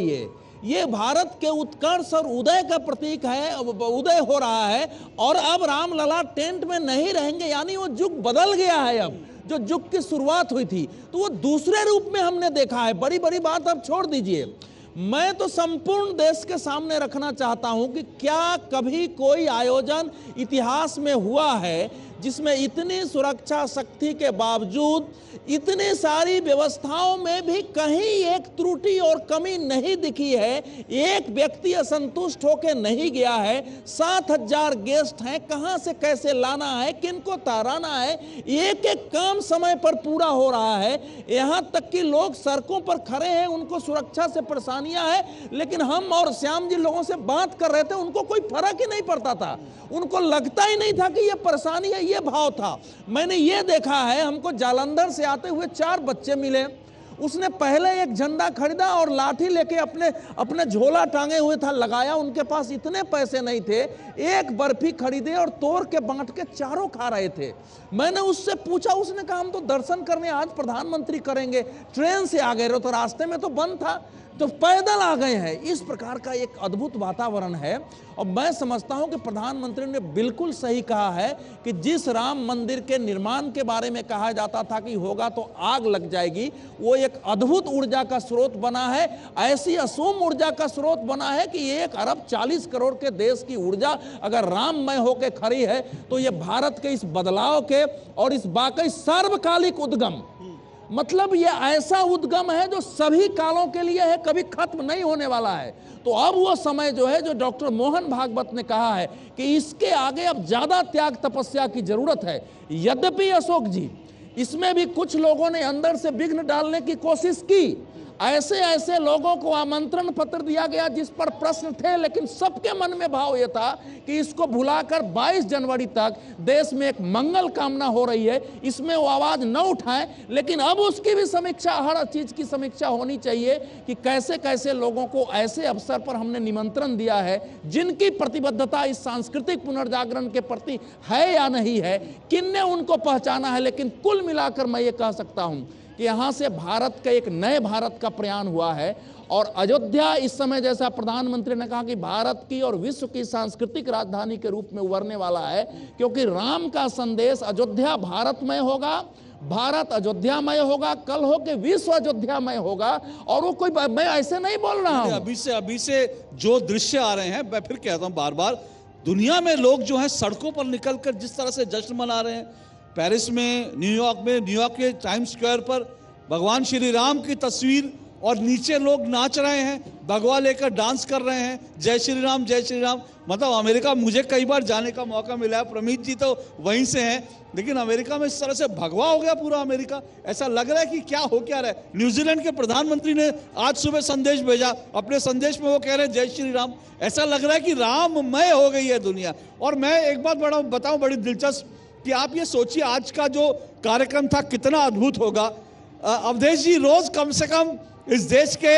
ये भारत के उत्कर्ष और उदय का प्रतीक है, उदय हो रहा है। और अब रामलला टेंट में नहीं रहेंगे, यानी वो युग बदल गया है। अब जो युग की शुरुआत हुई थी तो वो दूसरे रूप में हमने देखा है। बड़ी बड़ी बात अब छोड़ दीजिए, मैं तो संपूर्ण देश के सामने रखना चाहता हूं कि क्या कभी कोई आयोजन इतिहास में हुआ है जिसमें इतनी सुरक्षा शक्ति के बावजूद, इतनी सारी व्यवस्थाओं में भी कहीं एक त्रुटि और कमी नहीं दिखी है, एक व्यक्ति असंतुष्ट होकर नहीं गया है। 7000 गेस्ट हैं, कहां से कैसे लाना है, किनको तहराना है, एक एक काम समय पर पूरा हो रहा है। यहां तक कि लोग सड़कों पर खड़े हैं, उनको सुरक्षा से परेशानियां है, लेकिन हम और श्याम जी लोगों से बात कर रहे थे, उनको कोई फर्क ही नहीं पड़ता था, उनको लगता ही नहीं था कि ये परेशानी है, ये भाव था। मैंने ये देखा है, हमको जालंधर से आते हुए 4 बच्चे मिले, उसने पहले एक झंडा खरीदा और लाठी लेके अपने झोला टांगे हुए था, लगाया। उनके पास इतने पैसे नहीं थे, एक बर्फी खरीदे और तोड़ के बांट के चारों खा रहे थे। मैंने उससे पूछा, उसने कहा हम तो दर्शन करने आज प्रधानमंत्री करेंगे, ट्रेन से आ गए तो रास्ते में तो बंद था, तो पैदल आ गए हैं। इस प्रकार का एक अद्भुत वातावरण है। और मैं समझता हूं कि प्रधानमंत्री ने बिल्कुल सही कहा है कि जिस राम मंदिर के निर्माण के बारे में कहा जाता था कि होगा तो आग लग जाएगी, वो एक अद्भुत ऊर्जा का स्रोत बना है। ऐसी असम ऊर्जा का स्रोत बना है कि 1 अरब 40 करोड़ के देश की ऊर्जा अगर राममय होकर खड़ी है तो ये भारत के इस बदलाव के और इस वाकई सार्वकालिक उद्गम, मतलब ये ऐसा उद्गम है जो सभी कालों के लिए है, कभी खत्म नहीं होने वाला है। तो अब वो समय जो है, जो डॉक्टर मोहन भागवत ने कहा है कि इसके आगे अब ज्यादा त्याग तपस्या की जरूरत है। यद्यपि अशोक जी, इसमें भी कुछ लोगों ने अंदर से विघ्न डालने की कोशिश की, ऐसे लोगों को आमंत्रण पत्र दिया गया जिस पर प्रश्न थे, लेकिन सबके मन में भाव यह था कि इसको भुलाकर 22 जनवरी तक देश में एक मंगल कामना हो रही है, इसमें वो आवाज न उठाएं। लेकिन अब उसकी भी समीक्षा, हर चीज की समीक्षा होनी चाहिए कि कैसे कैसे लोगों को ऐसे अवसर पर हमने निमंत्रण दिया है जिनकी प्रतिबद्धता इस सांस्कृतिक पुनर्जागरण के प्रति है या नहीं है, किन्ने उनको पहचाना है। लेकिन कुल मिलाकर मैं ये कह सकता हूं कि यहाँ से भारत का एक नए भारत का प्रयाण हुआ है। और अयोध्या इस समय, जैसा प्रधानमंत्री ने कहा, कि भारत की और विश्व की सांस्कृतिक राजधानी के रूप में उभरने वाला है, क्योंकि राम का संदेश अयोध्या भारतमय होगा, भारत अयोध्यामय होगा, कल हो के विश्व अयोध्यामय होगा। और वो कोई, मैं ऐसे नहीं बोल रहा हूँ, अभी से जो दृश्य आ रहे हैं, मैं फिर कहता हूँ बार बार, दुनिया में लोग जो है सड़कों पर निकलकर जिस तरह से जश्न मना रहे हैं, पेरिस में, न्यूयॉर्क के टाइम्स स्क्वायर पर भगवान श्री राम की तस्वीर और नीचे लोग नाच रहे हैं, भगवा लेकर डांस कर रहे हैं, जय श्री राम जय श्री राम। मतलब अमेरिका मुझे कई बार जाने का मौका मिला है, प्रमीत जी तो वहीं से हैं, लेकिन अमेरिका में इस तरह से भगवा हो गया पूरा अमेरिका। ऐसा लग रहा है कि क्या हो क्या रहा है। न्यूजीलैंड के प्रधानमंत्री ने आज सुबह संदेश भेजा, अपने संदेश में वो कह रहे हैं जय श्री राम। ऐसा लग रहा है कि राममय हो गई है दुनिया। और मैं एक बात बताऊं बड़ी दिलचस्प, कि आप ये सोचिए आज का जो कार्यक्रम था कितना अद्भुत होगा। अवधेश जी रोज कम से कम इस देश के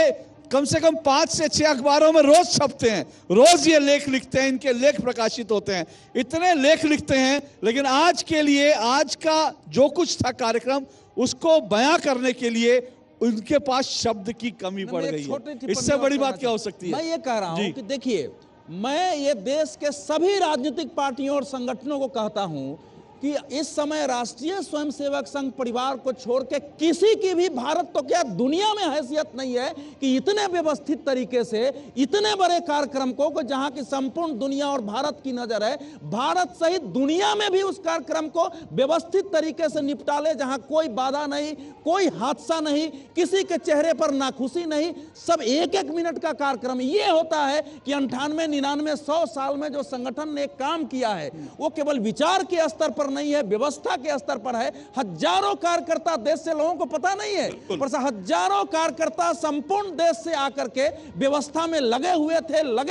कम से कम 5 से 6 अखबारों में रोज छपते हैं, रोज ये लेख लिखते हैं, इनके लेख प्रकाशित होते हैं, इतने लेख लिखते हैं, लेकिन आज के लिए आज का जो कुछ था कार्यक्रम उसको बयां करने के लिए उनके पास शब्द की कमी पड़ गई है। इससे बड़ी बात क्या हो सकती है? मैं ये कह रहा हूं कि देखिए, मैं ये देश के सभी राजनीतिक पार्टियों और संगठनों को कहता हूं कि इस समय राष्ट्रीय स्वयंसेवक संघ परिवार को छोड़ के किसी की भी भारत तो क्या दुनिया में हैसियत नहीं है कि इतने व्यवस्थित तरीके से इतने बड़े कार्यक्रम को जहां की संपूर्ण दुनिया और भारत की नजर है, भारत सहित दुनिया में भी उस कार्यक्रम को व्यवस्थित तरीके से निपटा ले, जहां कोई बाधा नहीं, कोई हादसा नहीं, किसी के चेहरे पर नाखुशी नहीं, सब 1-1 मिनट का कार्यक्रम। ये होता है कि 98, 99, 100 साल में जो संगठन ने काम किया है वो केवल विचार के स्तर पर नहीं है, व्यवस्था के स्तर पर है। हजारों कार्यकर्ता देश से, लोगों को पता नहीं है, पर हजारों कार्यकर्ता संपूर्ण देश से आकर के व्यवस्था में लगे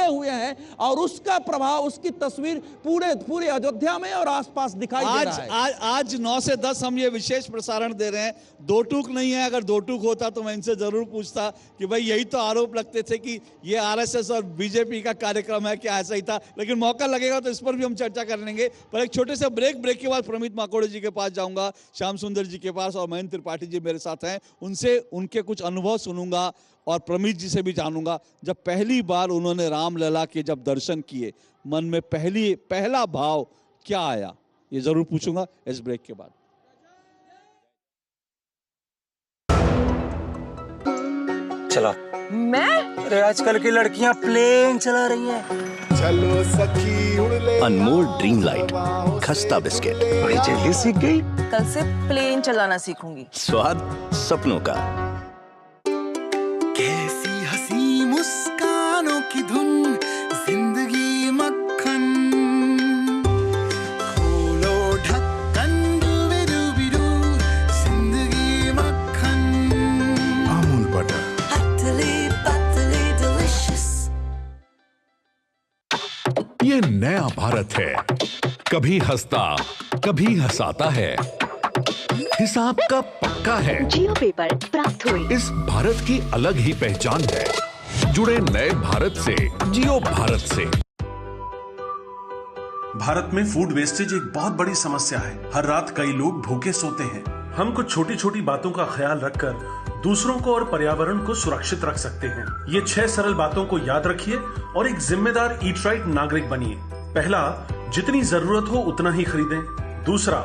हुए हैं और उसका प्रभाव, उसकी तस्वीर पूरे अयोध्या में और आसपास दिखाई दे रहा है। आज 9 से 10 हम ये विशेष प्रसारण दे रहे हैं। 2 टूक नहीं है, अगर 2 टूक होता तो मैं इनसे जरूर पूछता कि भाई यही तो आरोप लगते थे कि ये आरएसएस और बीजेपी का कार्यक्रम है, क्या ऐसा ही था? लेकिन मौका लगेगा तो इस पर भी हम चर्चा कर लेंगे। पर एक छोटे से ब्रेक के बाद प्रमित माकोड़े जी के पास जाऊंगा, श्याम सुंदर जी के पास, और महेंद्र त्रिपाठी जी मेरे साथ हैं, उनसे उनके कुछ अनुभव सुनूंगा और प्रमित जी से भी जानूंगा जब पहली बार उन्होंने रामलला के जब दर्शन किए, मन में पहला भाव क्या आया, ये जरूर पूछूंगा इस ब्रेक के बाद। चला मैं? अरे आजकल की लड़कियां प्लेन चला रही हैं। चलो सखी उड़ ले। अनमोल ड्रीम लाइट खस्ता बिस्किट। बड़ी जल्दी सीख गई। कल से प्लेन चलाना सीखूंगी। स्वाद सपनों का। कैसी हंसी मुस्कानों की धुन, जिंदगी मक्खन, खोलो ढक्कन डूबी-डूबी-डू, जिंदगी मक्खन। अमूल बटर। पतली डिलिशियस। ये नया भारत है, कभी हंसता कभी हंसाता है, हिसाब का पक्का है। जियो पेपर प्राप्त हुई। इस भारत की अलग ही पहचान है। जुड़े नए भारत से, जियो भारत से। भारत में फूड वेस्टेज एक बहुत बड़ी समस्या है। हर रात कई लोग भूखे सोते हैं। हम कुछ छोटी छोटी बातों का ख्याल रखकर दूसरों को और पर्यावरण को सुरक्षित रख सकते हैं। ये 6 सरल बातों को याद रखिए और एक जिम्मेदार ईट राइट नागरिक बनिए। पहला, जितनी जरूरत हो उतना ही खरीदें। दूसरा,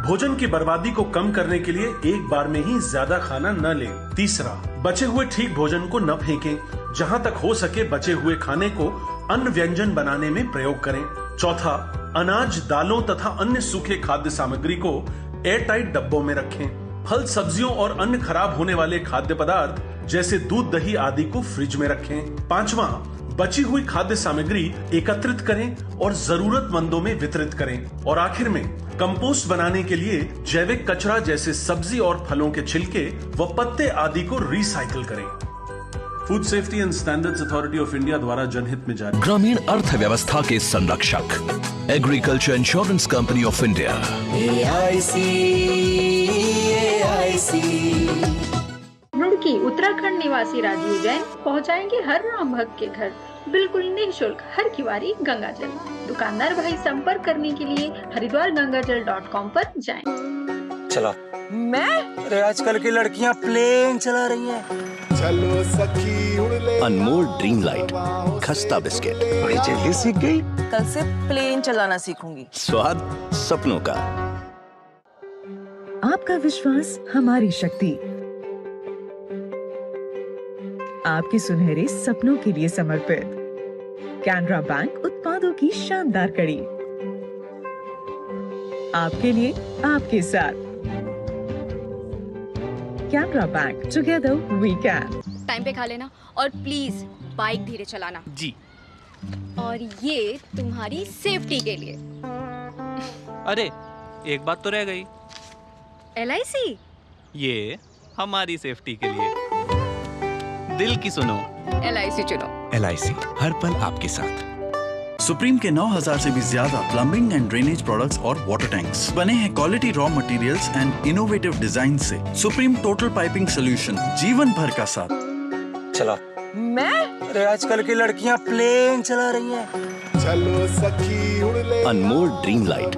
भोजन की बर्बादी को कम करने के लिए एक बार में ही ज्यादा खाना न लें। तीसरा, बचे हुए ठीक भोजन को न फेंकें। जहां तक हो सके बचे हुए खाने को अन्य व्यंजन बनाने में प्रयोग करें। चौथा, अनाज, दालों तथा अन्य सूखे खाद्य सामग्री को एयर टाइट डब्बों में रखें। फल, सब्जियों और अन्य खराब होने वाले खाद्य पदार्थ जैसे दूध, दही आदि को फ्रिज में रखें। पांचवा, बची हुई खाद्य सामग्री एकत्रित करें और जरूरतमंदों में वितरित करें। और आखिर में कंपोस्ट बनाने के लिए जैविक कचरा जैसे सब्जी और फलों के छिलके व पत्ते आदि को रिसाइकिल करें। Food safety and standards authority of India द्वारा जनहित में जारी। ग्रामीण अर्थव्यवस्था के संरक्षक agriculture insurance company of India. Roorkee Uttarakhand निवासी राजीव जैन पहुंचाएंगे हर राम भक्त के घर बिल्कुल निःशुल्क हर किवारी गंगा जल। दुकानदार भाई संपर्क करने के लिए हरिद्वारगंगाजल.com पर जाएं। चला मैं? अरे आजकल की लड़कियां प्लेन चला रही हैं। चलो सखी उड़ ले। अनमोल ड्रीम लाइट खस्ता बिस्किट। बड़ी जल्दी सीख गई। कल से प्लेन चलाना सीखूंगी। स्वाद सपनों का। आपका विश्वास हमारी शक्ति, आपके सुनहरे सपनों के लिए समर्पित कैनरा बैंक उत्पादों की शानदार कड़ी, आपके लिए आपके साथ। Canara bank, together we can. Time पे खा लेना और प्लीज बाइक धीरे चलाना जी। और ये तुम्हारी सेफ्टी के लिए। अरे एक बात तो रह गई। LIC? ये हमारी सेफ्टी के लिए। दिल की सुनो, LIC चुनो। LIC हर पल आपके साथ। सुप्रीम के 9000 से भी ज्यादा प्लम्बिंग एंड ड्रेनेज प्रोडक्ट्स और वाटर टैंक्स बने हैं quality raw materials and innovative design से। सुप्रीम टोटल पाइपिंग सोल्यूशन, जीवन भर का साथ। चला। मैं? अरे आजकल की लड़कियां प्लेन चला रही हैं। चलो सखी उड़ ले अनमोल ड्रीम लाइट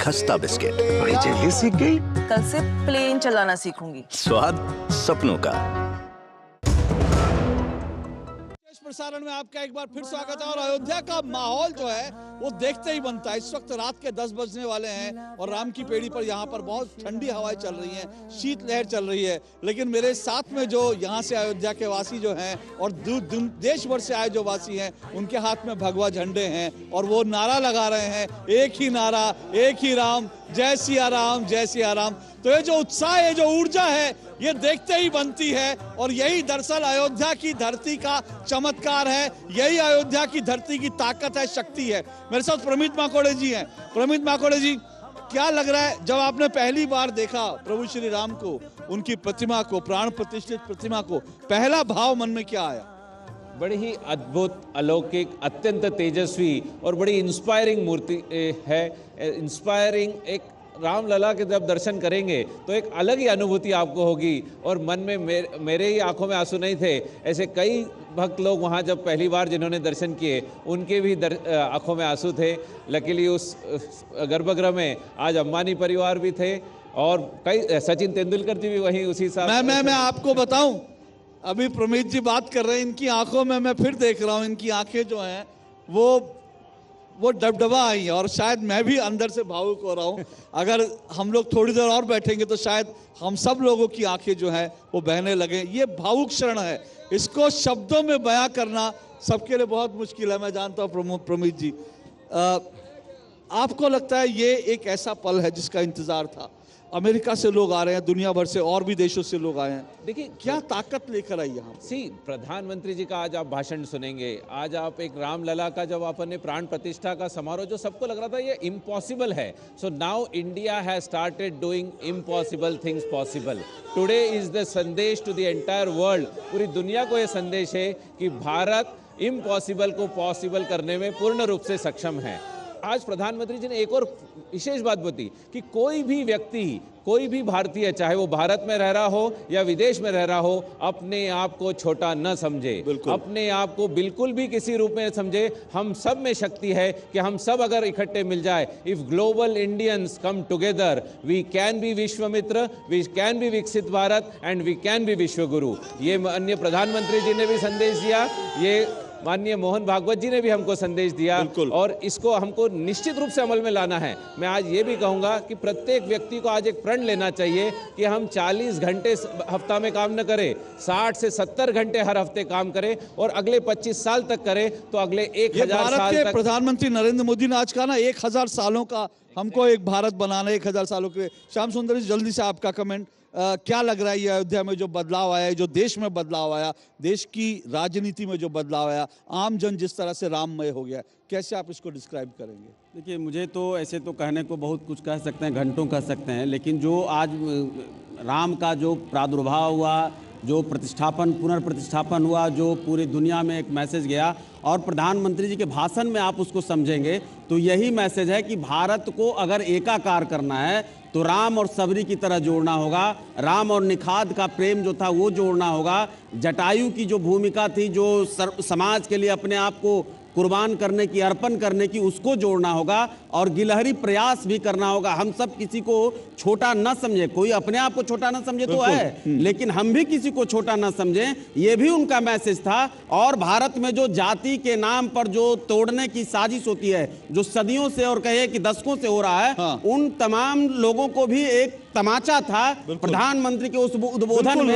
खस्ता बिस्किट, बड़ी जल्दी सीख गई। कल से प्लेन चलाना सीखूंगी। स्वाद सपनों का। प्रसारण में आपका एक बार फिर स्वागत है। और अयोध्या का माहौल जो है वो देखते ही बनता है। इस वक्त रात के 10 बजने वाले हैं और राम की पेड़ी पर यहाँ पर बहुत ठंडी हवाएं चल रही हैं, शीतलहर चल रही है। लेकिन मेरे साथ में जो यहाँ से अयोध्या के वासी जो हैं और देश भर से आए जो वासी हैं, उनके हाथ में भगवा झंडे हैं और वो नारा लगा रहे हैं, एक ही नारा, एक ही राम, जय सिया राम, जय सिया राम। तो ये जो उत्साह, ये जो ऊर्जा है, ये देखते ही बनती है। और यही दरअसल अयोध्या की धरती का चमत्कार है, यही अयोध्या की धरती की ताकत है, शक्ति है। मेरे साथ प्रमित माकोड़े जी हैं। प्रमित माकोड़े जी, क्या लग रहा है जब आपने पहली बार देखा प्रभु श्री राम को, उनकी प्रतिमा को, प्राण प्रतिष्ठित प्रतिमा को, पहला भाव मन में क्या आया? बड़ी ही अद्भुत, अलौकिक, अत्यंत तेजस्वी और बड़ी इंस्पायरिंग मूर्ति है। इंस्पायरिंग एक रामलला के जब दर्शन करेंगे तो एक अलग ही अनुभूति आपको होगी। और मन में मेरे ही आंखों में आंसू नहीं थे, ऐसे कई भक्त लोग वहाँ जब पहली बार जिन्होंने दर्शन किए उनके भी आंखों में आंसू थे। लकीली उस गर्भगृह में आज अंबानी परिवार भी थे और कई सचिन तेंदुलकर जी भी वहीं उसी साथ। मैं आपको बताऊं, अभी प्रमित जी बात कर रहे हैं, इनकी आंखों में मैं फिर देख रहा हूं, इनकी आंखें जो हैं वो डबडबा आई है और शायद मैं भी अंदर से भावुक हो रहा हूं। अगर हम लोग थोड़ी देर और बैठेंगे तो शायद हम सब लोगों की आंखें जो हैं वो बहने लगे। ये भावुक क्षण है, इसको शब्दों में बयां करना सबके लिए बहुत मुश्किल है। मैं जानता हूं प्रमित जी, आपको लगता है ये एक ऐसा पल है जिसका इंतजार था? अमेरिका से लोग आ रहे हैं, दुनिया भर से और भी देशों से लोग आए हैं। देखिए क्या ताकत लेकर आई यहाँ? प्रधानमंत्री जी का आज आप भाषण सुनेंगे, आज आप एक रामलला का जब आपने प्राण प्रतिष्ठा का समारोह, जो सबको लग रहा था ये इम्पॉसिबल है, so now India has started doing impossible things possible. Today is the संदेश टू द एंटायर वर्ल्ड, पूरी दुनिया को ये संदेश है कि भारत इम्पॉसिबल को पॉसिबल करने में पूर्ण रूप से सक्षम है। आज प्रधानमंत्री जी ने एक और विशेष बात बताई कि कोई भी व्यक्ति, कोई भी भारतीय, चाहे वो भारत में रह रहा हो या विदेश में रह रहा हो, अपने आप को छोटा न समझे, अपने आप को बिल्कुल भी किसी रूप में समझे। हम सब में शक्ति है कि हम सब अगर इकट्ठे मिल जाए, if global Indians come together, we can be विश्वमित्र, वी कैन बी विकसित Bharat and we can be विश्वगुरु। ये माननीय प्रधानमंत्री जी ने भी संदेश दिया, ये माननीय मोहन भागवत जी ने भी हमको संदेश दिया और इसको हमको निश्चित रूप से अमल में लाना है। मैं आज ये भी कहूँगा कि प्रत्येक व्यक्ति को आज एक प्रण लेना चाहिए कि हम 40 घंटे हफ्ता में काम न करें, 60 से 70 घंटे हर हफ्ते काम करें और अगले 25 साल तक करें तो अगले 1000 साल तक। प्रधानमंत्री नरेंद्र मोदी ने आज कहा ना 1000 सालों का हमको एक भारत बनाना, 1000 सालों के। श्याम सुंदर जी, जल्दी से आपका कमेंट, क्या लग रहा है ये अयोध्या में जो बदलाव आया है, जो देश में बदलाव आया, देश की राजनीति में जो बदलाव आया, आम जन जिस तरह से राममय हो गया, कैसे आप इसको डिस्क्राइब करेंगे? देखिए, मुझे तो ऐसे तो कहने को बहुत कुछ कह सकते हैं, घंटों कह सकते हैं, लेकिन जो आज राम का जो प्रादुर्भाव हुआ, जो पुनर्प्रतिष्ठापन हुआ, जो पूरी दुनिया में एक मैसेज गया और प्रधानमंत्री जी के भाषण में आप उसको समझेंगे तो यही मैसेज है कि भारत को अगर एकाकार करना है तो राम और सबरी की तरह जोड़ना होगा। राम और निखाद का प्रेम जो था वो जोड़ना होगा। जटायु की जो भूमिका थी, जो समाज के लिए अपने आप को कुर्बान करने की, अर्पण करने की, उसको जोड़ना होगा और गिलहरी प्रयास भी करना होगा। हम सब किसी को छोटा न समझे, कोई अपने आप को छोटा न समझे तो है, लेकिन हम भी किसी को छोटा न समझें, ये भी उनका मैसेज था। और भारत में जो जाति के नाम पर जो तोड़ने की साजिश होती है, जो सदियों से और कहे कि दशकों से हो रहा है, उन तमाम लोगों को भी एक तमाचा था प्रधानमंत्री के उस उद्बोधन में।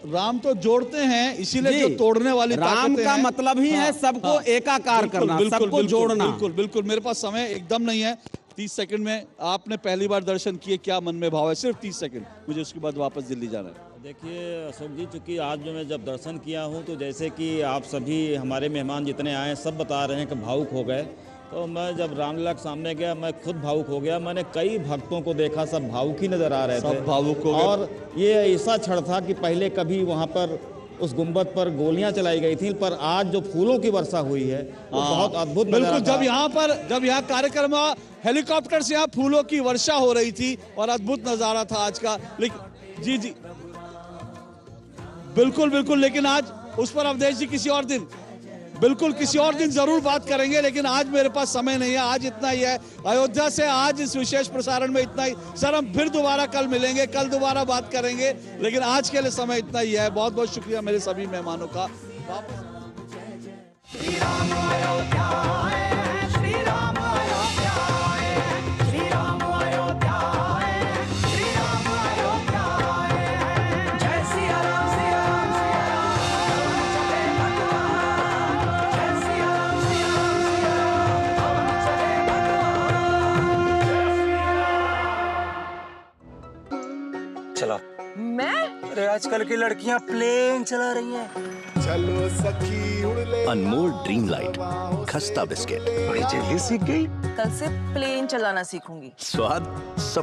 राम तो जोड़ते हैं, इसीलिए जो तोड़ने वाली राम का मतलब ही है सबको एकाकार करना, सबको जोड़ना। बिल्कुल। मेरे पास समय एकदम नहीं है, 30 सेकंड में आपने पहली बार दर्शन किए, क्या मन में भाव है? सिर्फ 30 सेकंड, मुझे उसके बाद वापस दिल्ली जाना है। देखिए अशोक जी, चूँकि आज जो मैं जब दर्शन किया हूँ तो जैसे कि आप सभी हमारे मेहमान जितने आए सब बता रहे हैं कि भावुक हो गए, तो मैं जब रामलला के सामने गया मैं खुद भावुक हो गया। मैंने कई भक्तों को देखा, सब भावुक ही नज़र आ रहे थे, सब भावुक हो गए। और ये ऐसा क्षण था कि पहले कभी वहाँ पर उस गुंबद पर गोलियां चलाई गई थी, पर आज जो फूलों की वर्षा हुई है वो बहुत अद्भुत नज़ारा बिल्कुल। था। जब यहाँ कार्यक्रम हेलीकॉप्टर से यहाँ फूलों की वर्षा हो रही थी और अद्भुत नजारा था आज का। लेकिन जी बिल्कुल, लेकिन आज उस पर अवधेश जी किसी और दिन जरूर बात करेंगे, लेकिन आज मेरे पास समय नहीं है। आज इतना ही है अयोध्या से, आज इस विशेष प्रसारण में इतना ही। सर, हम फिर दोबारा कल मिलेंगे, कल दोबारा बात करेंगे, लेकिन आज के लिए समय इतना ही है। बहुत बहुत शुक्रिया मेरे सभी मेहमानों का। श्री राम अयोध्या आए हैं, श्री राम अयोध्या आए हैं, श्री राम अयोध्या आए हैं, श्री राम अयोध्या आए हैं। जय सिया राम, सिया राम, सिया राम, चले भगवान। जय सिया राम, सिया राम, सिया राम, चले भगवान। चला। मैं? अरे आजकल की लड़कियां प्लेन चला रही हैं। चलो सखी उड़ ले। अनमोल ड्रीम लाइट खस्ता बिस्किट। बड़ी जल्दी सीख गई। कल से प्लेन चलाना सीखूंगी। स्वाद सब